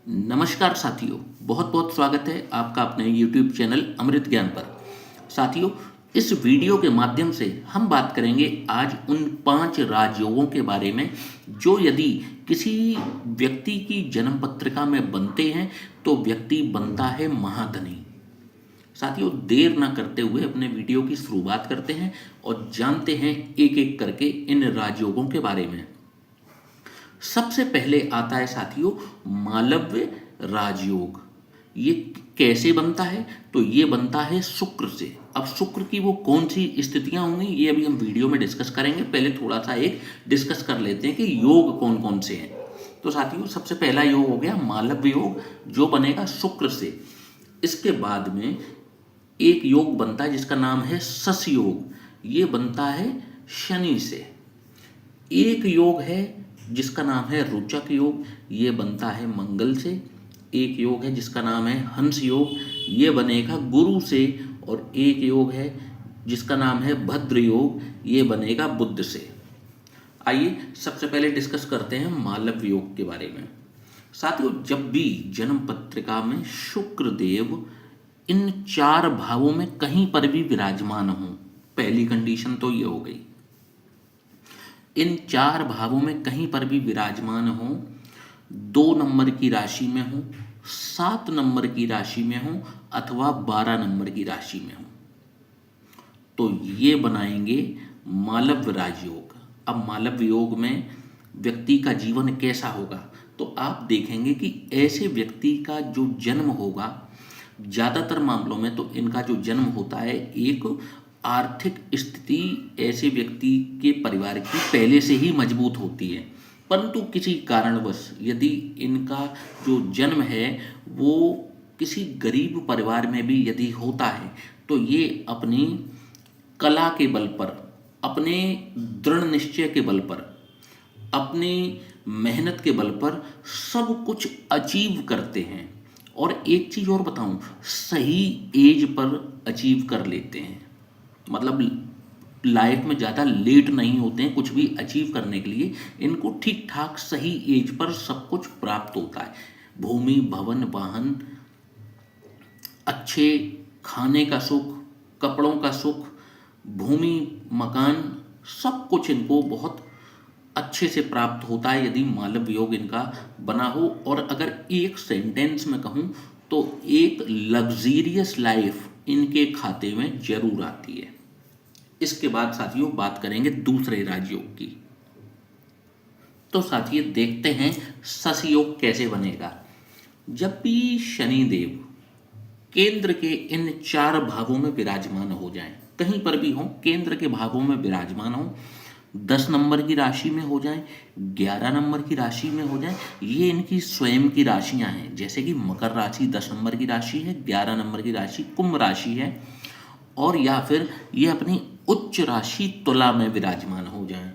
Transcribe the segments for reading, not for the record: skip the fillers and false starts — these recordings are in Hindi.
नमस्कार साथियों, बहुत बहुत स्वागत है आपका अपने YouTube चैनल अमृत ज्ञान पर। साथियों, इस वीडियो के माध्यम से हम बात करेंगे आज उन 5 राजयोगों के बारे में जो यदि किसी व्यक्ति की जन्म पत्रिका में बनते हैं तो व्यक्ति बनता है महाधनी। साथियों, देर ना करते हुए अपने वीडियो की शुरुआत करते हैं और जानते हैं एक एक करके इन राजयोगों के बारे में। सबसे पहले आता है साथियों मालव्य राजयोग। ये कैसे बनता है? तो ये बनता है शुक्र से। अब शुक्र की वो कौन सी स्थितियां होंगी ये अभी हम वीडियो में डिस्कस करेंगे। पहले थोड़ा सा एक डिस्कस कर लेते हैं कि योग कौन कौन से हैं। तो साथियों, सबसे पहला योग हो गया मालव्य योग, जो बनेगा शुक्र से। इसके बाद में एक योग बनता है जिसका नाम है शश योग, ये बनता है शनि से। एक योग है जिसका नाम है रोचक योग, ये बनता है मंगल से। एक योग है जिसका नाम है हंस योग, ये बनेगा गुरु से। और एक योग है जिसका नाम है भद्र योग, ये बनेगा बुध से। आइए सबसे पहले डिस्कस करते हैं मालव्य योग के बारे में। साथियों, जब भी जन्म पत्रिका में शुक्र देव इन 4 भावों में कहीं पर भी विराजमान हो, पहली कंडीशन तो ये हो गई। इन 4 भावों में कहीं पर भी विराजमान हो, 2 नंबर की राशि में हो, 7 नंबर की राशि में हो अथवा 12 नंबर की राशि में हो, तो ये बनाएंगे मालव्य राजयोग। अब मालव्य योग में व्यक्ति का जीवन कैसा होगा? तो आप देखेंगे कि ऐसे व्यक्ति का जो जन्म होगा, ज़्यादातर मामलों में तो इनका जो जन्म होता है एक आर्थिक स्थिति ऐसे व्यक्ति के परिवार की पहले से ही मजबूत होती है, परंतु किसी कारणवश यदि इनका जो जन्म है वो किसी गरीब परिवार में भी यदि होता है तो ये अपनी कला के बल पर, अपने दृढ़ निश्चय के बल पर, अपनी मेहनत के बल पर सब कुछ अचीव करते हैं। और एक चीज़ और बताऊं, सही एज पर अचीव कर लेते हैं। मतलब लाइफ में ज़्यादा लेट नहीं होते हैं कुछ भी अचीव करने के लिए। इनको ठीक ठाक सही एज पर सब कुछ प्राप्त होता है। भूमि, भवन, वाहन, अच्छे खाने का सुख, कपड़ों का सुख, भूमि, मकान, सब कुछ इनको बहुत अच्छे से प्राप्त होता है यदि मालव्य योग इनका बना हो। और अगर एक सेंटेंस में कहूँ तो एक लग्जीरियस लाइफ इनके खाते में जरूर आती है। इसके बाद साथियों बात करेंगे दूसरे राजयोग की। तो साथियों देखते हैं शश योग कैसे बनेगा। जब भी शनिदेव केंद्र के इन 4 भावों में विराजमान हो जाएं, कहीं पर भी हो, केंद्र के भावों में विराजमान हो, 10 नंबर की राशि में हो जाएं, 11 नंबर की राशि में हो जाएं, ये इनकी स्वयं की राशियां हैं। जैसे कि मकर राशि 10 नंबर की राशि है, 11 नंबर की राशि कुंभ राशि है, और या फिर ये अपनी उच्च राशि तुला में विराजमान हो जाएं,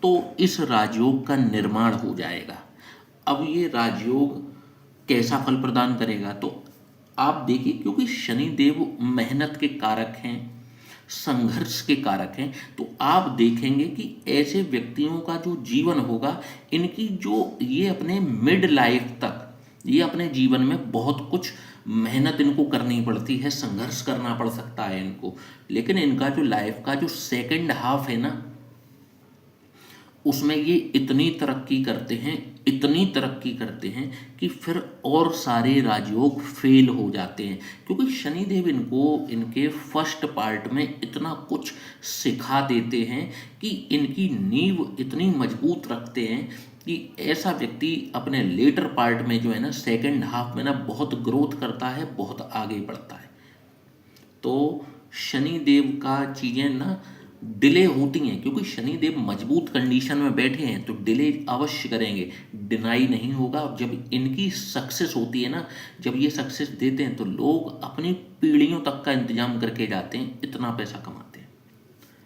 तो इस राजयोग का निर्माण हो जाएगा। अब ये राजयोग कैसा फल प्रदान करेगा? तो आप देखिए, क्योंकि शनिदेव मेहनत के कारक हैं, संघर्ष के कारक हैं, तो आप देखेंगे कि ऐसे व्यक्तियों का जो जीवन होगा, इनकी जो ये अपने मिड लाइफ तक ये अपने जीवन में बहुत कुछ मेहनत इनको करनी पड़ती है, संघर्ष करना पड़ सकता है इनको। लेकिन इनका जो लाइफ का जो सेकंड हाफ है ना, उसमें ये इतनी तरक्की करते हैं, इतनी तरक्की करते हैं कि फिर और सारे राजयोग फेल हो जाते हैं। क्योंकि शनिदेव इनको इनके फर्स्ट पार्ट में इतना कुछ सिखा देते हैं कि इनकी नींव इतनी मजबूत रखते हैं कि ऐसा व्यक्ति अपने लेटर पार्ट में जो है ना, सेकंड हाफ में ना बहुत ग्रोथ करता है, बहुत आगे बढ़ता है। तो शनिदेव का चीज़ें ना डिले होती हैं, क्योंकि शनिदेव मजबूत कंडीशन में बैठे हैं तो डिले अवश्य करेंगे, डिनाई नहीं होगा। जब इनकी सक्सेस होती है ना, जब ये सक्सेस देते हैं तो लोग अपनी पीढ़ियों तक का इंतजाम करके जाते हैं, इतना पैसा कमाते हैं।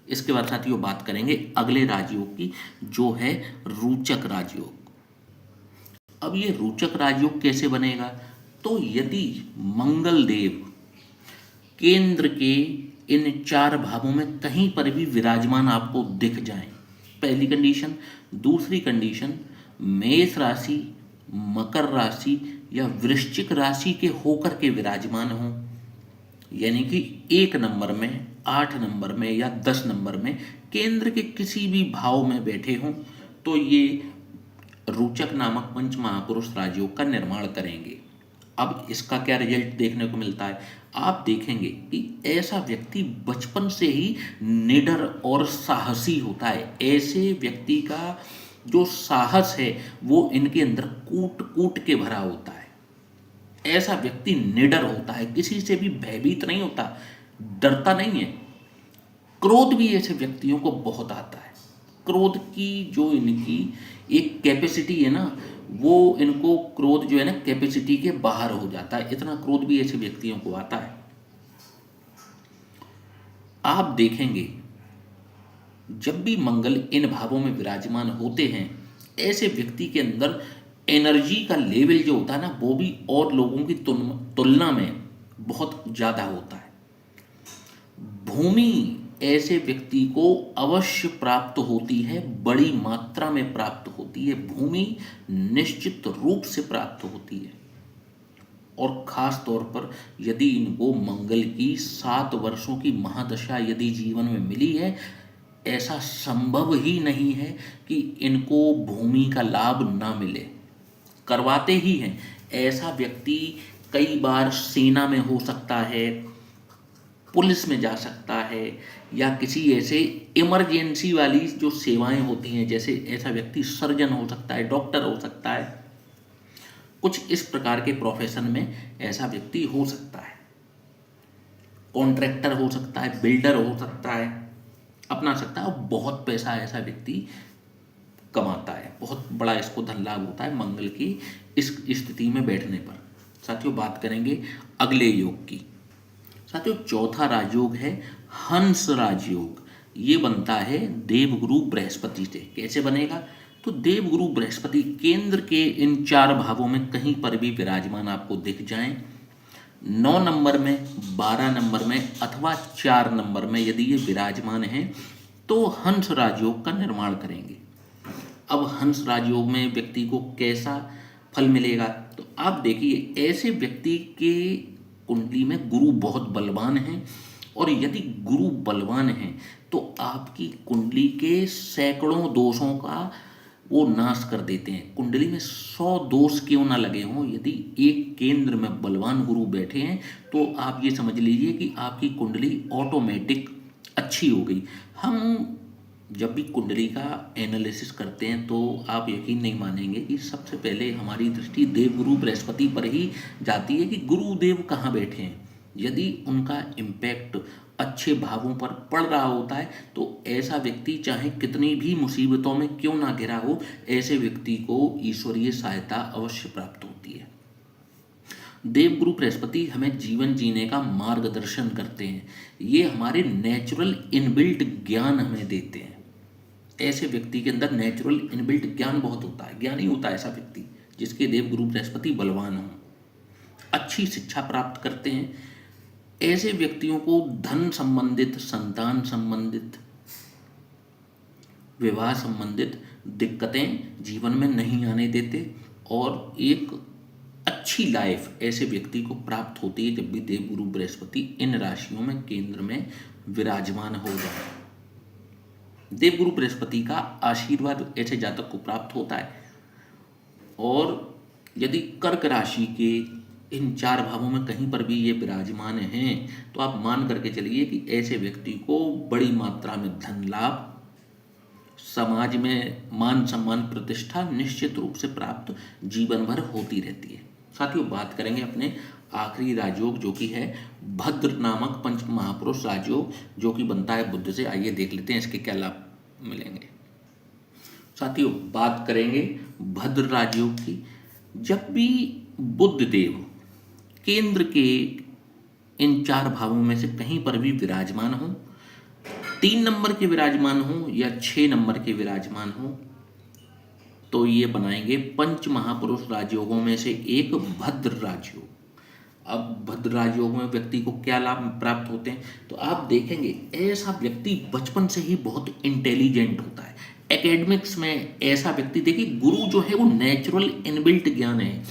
इसके बाद साथियों बात करेंगे अगले राजयोग की, जो है रोचक राजयोग। अब ये रोचक राजयोग कैसे बनेगा? तो यदि मंगल देव केंद्र के इन 4 भावों में कहीं पर भी विराजमान आपको दिख जाएं, पहली कंडीशन। दूसरी कंडीशन, मेष राशि मकर राशि या वृश्चिक राशि के होकर के विराजमान हों, यानी कि 1 नंबर में, 8 नंबर में या 10 नंबर में केंद्र के किसी भी भाव में बैठे हों, तो ये रोचक नामक पंच महापुरुष राजयोग का निर्माण करेंगे। अब इसका क्या रिजल्ट देखने को मिलता है? आप देखेंगे कि ऐसा व्यक्ति बचपन से ही निडर और साहसी होता है। ऐसे व्यक्ति का जो साहस है वो इनके अंदर कूट कूट के भरा होता है। ऐसा व्यक्ति निडर होता है, किसी से भी भयभीत नहीं होता, डरता नहीं है। क्रोध भी ऐसे व्यक्तियों को बहुत आता है। क्रोध की जो इनकी एक कैपेसिटी है ना, वो इनको क्रोध जो है ना कैपेसिटी के बाहर हो जाता है, इतना क्रोध भी ऐसे व्यक्तियों को आता है। आप देखेंगे जब भी मंगल इन भावों में विराजमान होते हैं, ऐसे व्यक्ति के अंदर एनर्जी का लेवल जो होता है ना, वो भी और लोगों की तुलना में बहुत ज़्यादा होता है। भूमि ऐसे व्यक्ति को अवश्य प्राप्त होती है, बड़ी मात्रा में प्राप्त होती है। भूमि निश्चित रूप से प्राप्त होती है, और खास तौर पर यदि इनको मंगल की 7 वर्षों की महादशा यदि जीवन में मिली है, ऐसा संभव ही नहीं है कि इनको भूमि का लाभ ना मिले, करवाते ही हैं। ऐसा व्यक्ति कई बार सेना में हो सकता है, पुलिस में जा सकता है, या किसी ऐसे इमरजेंसी वाली जो सेवाएं होती हैं, जैसे ऐसा व्यक्ति सर्जन हो सकता है, डॉक्टर हो सकता है, कुछ इस प्रकार के प्रोफेशन में ऐसा व्यक्ति हो सकता है। कॉन्ट्रैक्टर हो सकता है, बिल्डर हो सकता है, अपना सकता है, और बहुत पैसा ऐसा व्यक्ति कमाता है, बहुत बड़ा इसको धन लाभ होता है मंगल की इस स्थिति में बैठने पर। साथियों, बात करेंगे अगले योग की। साथियों, चौथा राजयोग है हंस राजयोग। ये बनता है देवगुरु बृहस्पति से। कैसे बनेगा? तो देवगुरु बृहस्पति केंद्र के इन 4 भावों में कहीं पर भी विराजमान आपको दिख जाएं, 9 नंबर में, 12 नंबर में अथवा 4 नंबर में यदि ये विराजमान हैं, तो हंस राजयोग का निर्माण करेंगे। अब हंस राजयोग में व्यक्ति को कैसा फल मिलेगा? तो आप देखिए, ऐसे व्यक्ति के कुंडली में गुरु बहुत बलवान है, और यदि गुरु बलवान है तो आपकी कुंडली के सैकड़ों दोषों का वो नाश कर देते हैं। कुंडली में 100 दोष क्यों ना लगे हों, यदि एक केंद्र में बलवान गुरु बैठे हैं तो आप ये समझ लीजिए कि आपकी कुंडली ऑटोमेटिक अच्छी हो गई। हम जब भी कुंडली का एनालिसिस करते हैं तो आप यकीन नहीं मानेंगे कि सबसे पहले हमारी दृष्टि देवगुरु बृहस्पति पर ही जाती है कि गुरुदेव कहाँ बैठे हैं। यदि उनका इम्पैक्ट अच्छे भावों पर पड़ रहा होता है तो ऐसा व्यक्ति चाहे कितनी भी मुसीबतों में क्यों ना घिरा हो, ऐसे व्यक्ति को ईश्वरीय सहायता अवश्य प्राप्त होती है। देवगुरु बृहस्पति हमें जीवन जीने का मार्गदर्शन करते हैं। ये हमारे नेचुरल इनबिल्ट ज्ञान हमें देते हैं। ऐसे व्यक्ति के अंदर नेचुरल इनबिल्ट ज्ञान बहुत होता है, ज्ञानी होता है ऐसा व्यक्ति जिसके देवगुरु बृहस्पति बलवान हो, अच्छी शिक्षा प्राप्त करते हैं। ऐसे व्यक्तियों को धन संबंधित, संतान संबंधित, विवाह संबंधित दिक्कतें जीवन में नहीं आने देते, और एक अच्छी लाइफ ऐसे व्यक्ति को प्राप्त होती है जब भी देवगुरु बृहस्पति इन राशियों में केंद्र में विराजमान हो जाए। देवगुरु बृहस्पति का आशीर्वाद ऐसे जातक को प्राप्त होता है। और यदि कर्क राशि के इन 4 भावों में कहीं पर भी ये विराजमान हैं तो आप मान करके चलिए कि ऐसे व्यक्ति को बड़ी मात्रा में धन लाभ, समाज में मान सम्मान, प्रतिष्ठा निश्चित रूप से प्राप्त जीवन भर होती रहती है। साथियों, बात करेंगे अपने आखिरी राजयोग जो कि है भद्र नामक पंच महापुरुष राजयोग, जो कि बनता है बुध से। आइए देख लेते हैं इसके क्या लाभ मिलेंगे। साथियों, बात करेंगे भद्र राजयोग की। जब भी बुध देव केंद्र के इन 4 भावों में से कहीं पर भी विराजमान हो, 3 नंबर के विराजमान हो या 6 नंबर के विराजमान हो, तो ये बनाएंगे पंच महापुरुष राजयोगों में से एक भद्र राजयोग। अब भद्र राजयोग में व्यक्ति को क्या लाभ प्राप्त होते हैं? तो आप देखेंगे ऐसा व्यक्ति बचपन से ही बहुत इंटेलिजेंट होता है, एकेडमिक्स में ऐसा व्यक्ति, देखिए गुरु जो है वो नेचुरल इनबिल्ट ज्ञान है,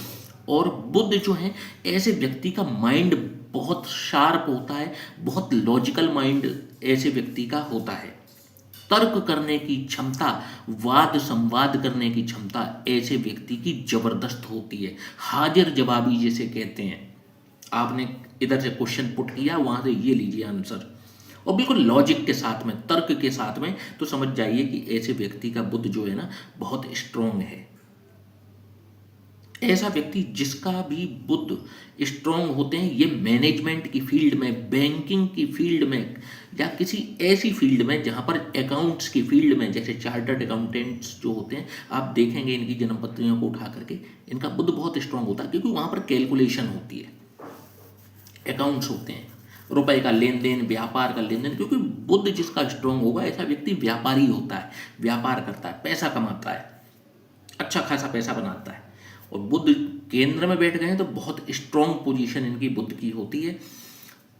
और बुध जो है ऐसे व्यक्ति का माइंड बहुत शार्प होता है, बहुत लॉजिकल माइंड ऐसे व्यक्ति का होता है। तर्क करने की क्षमता, वाद संवाद करने की क्षमता ऐसे व्यक्ति की जबरदस्त होती है। हाजिर जवाबी जिसे कहते हैं, आपने इधर से क्वेश्चन पुट किया, वहां से ये लीजिए आंसर, और बिल्कुल लॉजिक के साथ में, तर्क के साथ में, तो समझ जाइए कि ऐसे व्यक्ति का बुद्ध जो है ना बहुत स्ट्रांग है। ऐसा व्यक्ति जिसका भी बुद्ध स्ट्रांग होते हैं, ये मैनेजमेंट की फील्ड में, बैंकिंग की फील्ड में, या किसी ऐसी फील्ड में जहां पर अकाउंट्स की फील्ड में, जैसे चार्टर्ड अकाउंटेंट्स जो होते हैं, आप देखेंगे इनकी जन्म पत्रियों को उठा करके, इनका बुद्ध बहुत स्ट्रांग होता है, क्योंकि वहां पर कैलकुलेशन होती है, अकाउंट्स होते हैं, रुपए का लेन देन, व्यापार का लेन देन। क्योंकि बुद्ध जिसका स्ट्रांग होगा, ऐसा व्यक्ति व्यापारी होता है, व्यापार करता है, पैसा कमाता है, अच्छा खासा पैसा बनाता है। और बुद्ध केंद्र में बैठ गए हैं तो बहुत स्ट्रांग पोजीशन इनकी बुद्ध की होती है।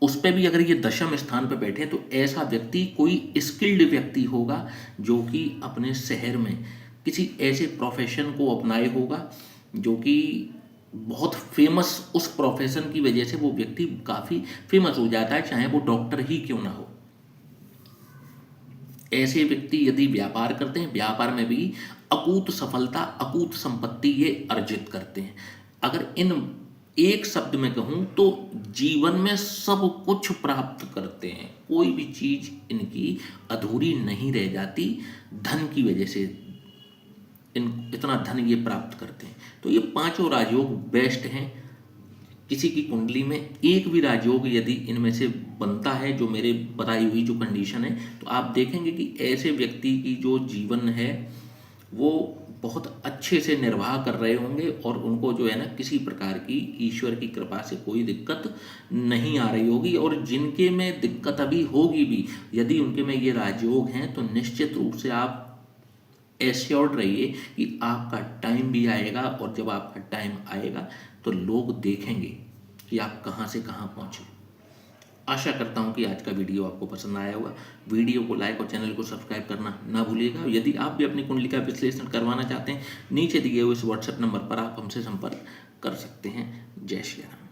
उस पर भी अगर ये दशम स्थान पर बैठे तो ऐसा व्यक्ति कोई स्किल्ड व्यक्ति होगा, जो कि अपने शहर में किसी ऐसे प्रोफेशन को अपनाए होगा जो कि बहुत फेमस, उस प्रोफेशन की वजह से वो व्यक्ति काफ़ी फेमस हो जाता है, चाहे वो डॉक्टर ही क्यों ना हो। ऐसे व्यक्ति यदि व्यापार करते हैं, व्यापार में भी अकूत सफलता, अकूत संपत्ति ये अर्जित करते हैं। अगर इन एक शब्द में कहूँ तो जीवन में सब कुछ प्राप्त करते हैं, कोई भी चीज इनकी अधूरी नहीं रह जाती। धन की वजह से इतना धन ये प्राप्त करते हैं। तो ये पांचों राजयोग बेस्ट हैं। किसी की कुंडली में एक भी राजयोग यदि इनमें से बनता है, जो मेरे बताई हुई जो कंडीशन है, तो आप देखेंगे कि ऐसे व्यक्ति की जो जीवन है वो बहुत अच्छे से निर्वाह कर रहे होंगे, और उनको जो है ना किसी प्रकार की ईश्वर की कृपा से कोई दिक्कत नहीं आ रही होगी। और जिनके में दिक्कत अभी होगी भी, यदि उनके में ये राजयोग हैं, तो निश्चित रूप से आप एश्योर्ड रहिए कि आपका टाइम भी आएगा, और जब आपका टाइम आएगा तो लोग देखेंगे कि आप कहाँ से कहाँ पहुँचे। आशा करता हूँ कि आज का वीडियो आपको पसंद आया होगा। वीडियो को लाइक और चैनल को सब्सक्राइब करना ना भूलिएगा। यदि आप भी अपनी कुंडली का विश्लेषण करवाना चाहते हैं, नीचे दिए हुए इस व्हाट्सएप नंबर पर आप हमसे संपर्क कर सकते हैं। जय श्री राम।